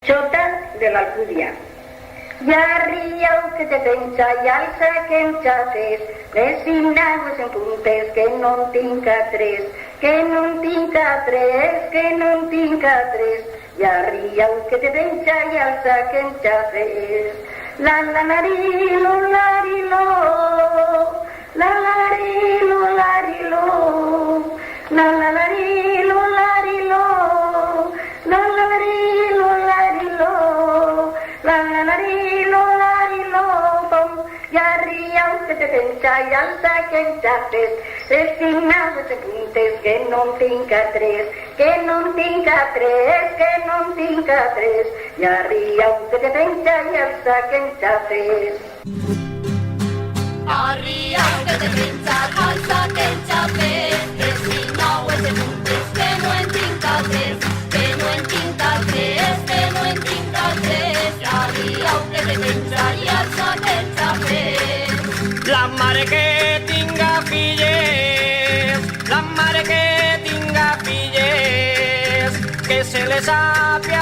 Chota de la Alcudia. Ya riau que te pensa i alça que em xaces, les sinagües en puntes que no en tinc a tres, que no en tinc a tres, que no en tinc a tres. Ya riau que te pensa i alça que em xaces. La la larilo, larilo, la larilo, larilo, la la larilo, larilo, la la larilo, larilo, la la larilo, larilo, pom. Ya riau que te pensa i alça que em xaces, resignades de puntes que no en tinc a tres, que no en tinc a tres, que no en tinc a tres. Ja riau que te pensa i alça que em xaces. Ja riau que te pensa i alça que em xaces, resignades de puntes que no en tinc a tres, que no en tinc a tres, que no en tinc a tres. Ja riau que te pensa i alça que em xaces. La mare que tinga filles, la mare que tinga filles, que se les apia